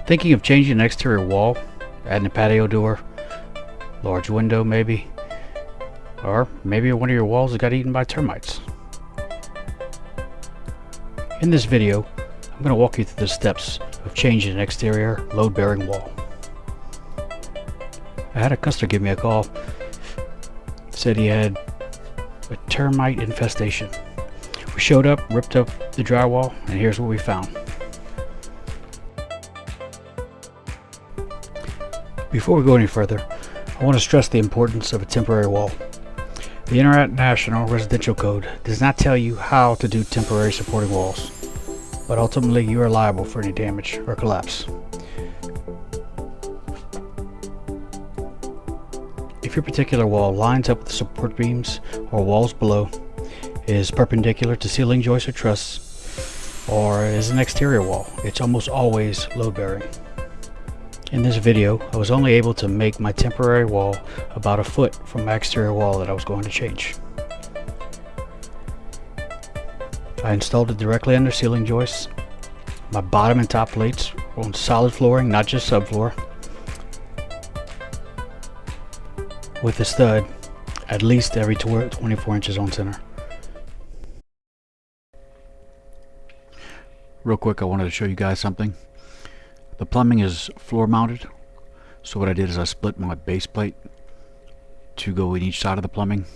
Thinking of changing an exterior wall, adding a patio door, large window maybe, or maybe one of your walls got eaten by termites. In this video, I'm going to walk you through the steps of changing an exterior load-bearing wall. I had a customer give me a call, said he had a termite infestation. We showed up, ripped up the drywall, and here's what we found. Before we go any further, I want to stress the importance of a temporary wall. The International Residential Code does not tell you how to do temporary supporting walls, but ultimately you are liable for any damage or collapse. If your particular wall lines up with the support beams or walls below, is perpendicular to ceiling joists or trusses, or is an exterior wall, it's almost always load-bearing. In this video, I was only able to make my temporary wall about a foot from my exterior wall that I was going to change. I installed it directly under ceiling joists. My bottom and top plates were on solid flooring, not just subfloor, with a stud at least every 24 inches on center. Real quick, I wanted to show you guys something. The plumbing is floor mounted, so what I did is I split my base plate to go in each side of the plumbing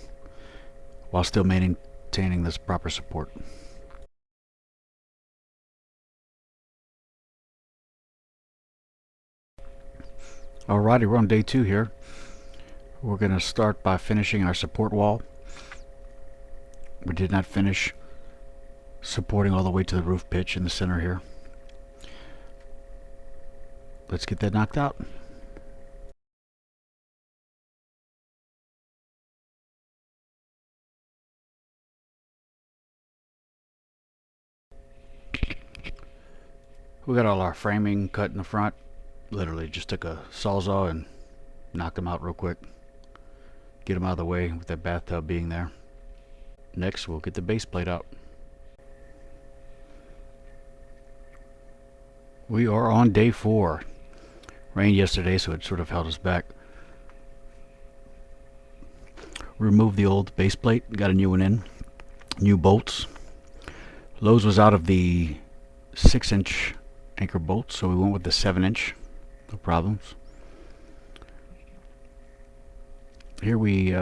while still maintaining this proper support. Alrighty, we're on day 2 here. We're going to start by finishing our support wall. We did not finish supporting all the way to the roof pitch in the center here. Let's get that knocked out. We got all our framing cut in the front. Literally just took a sawzall and knocked them out real quick. Get them out of the way with that bathtub being there. Next, we'll get the base plate out. We are on day 4. Rained yesterday, so it sort of held us back. Removed the old base plate, got a new one in. New bolts. Lowe's was out of the 6-inch anchor bolts, so we went with the 7-inch. No problems. Here we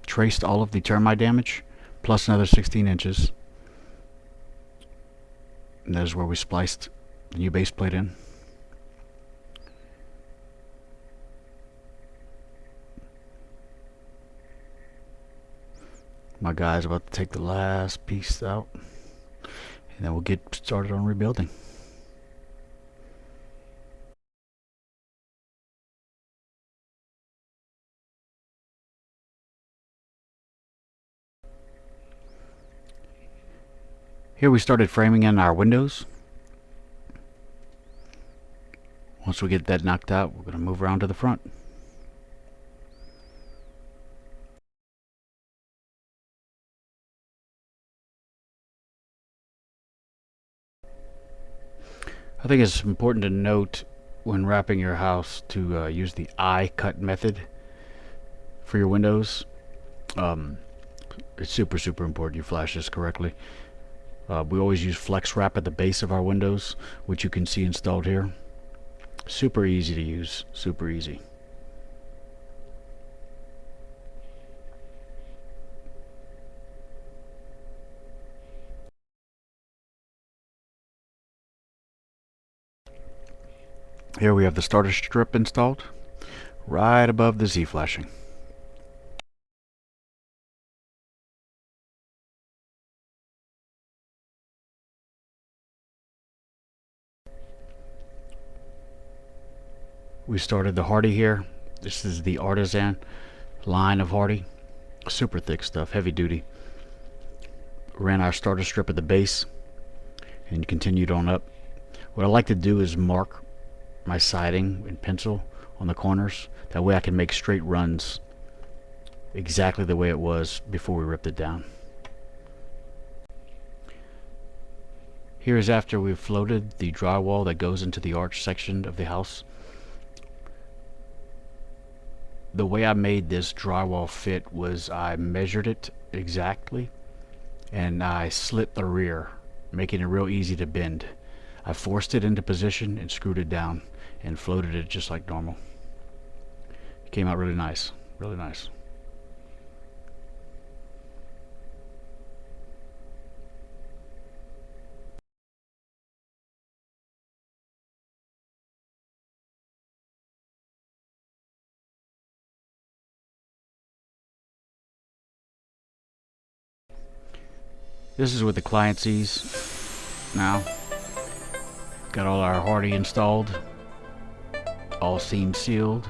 traced all of the termite damage, plus another 16 inches. And that is where we spliced the new base plate in. My guy's about to take the last piece out, and then we'll get started on rebuilding. Here we started framing in our windows. Once we get that knocked out, we're going to move around to the front. I think it's important to note when wrapping your house to use the eye-cut method for your windows. It's super important you flash this correctly. We always use flex wrap at the base of our windows, which you can see installed here. Super easy to use, super easy. Here we have the starter strip installed right above the Z flashing. We started the Hardy here. This is the Artisan line of Hardy. Super thick stuff, heavy duty. Ran our starter strip at the base and continued on up. What I like to do is mark my siding in pencil on the corners. That way I can make straight runs exactly the way it was before we ripped it down. Here is after we've floated the drywall that goes into the arch section of the house. The way I made this drywall fit was I measured it exactly and I slit the rear, making it real easy to bend. I forced it into position and screwed it down and floated it just like normal. It came out really nice, really nice. This is what the client sees now. Got all our hardy installed, all seams sealed,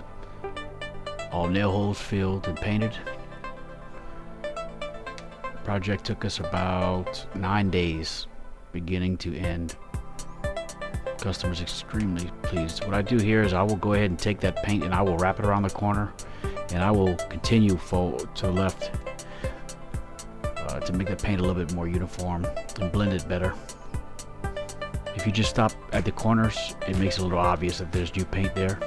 all nail holes filled and painted. Project took us about 9 days, beginning to end. Customer's extremely pleased. What I do here is I will go ahead and take that paint and I will wrap it around the corner, and I will continue forward to the left to make the paint a little bit more uniform and blend it better. If you just stop at the corners, it makes it a little obvious that there's new paint there.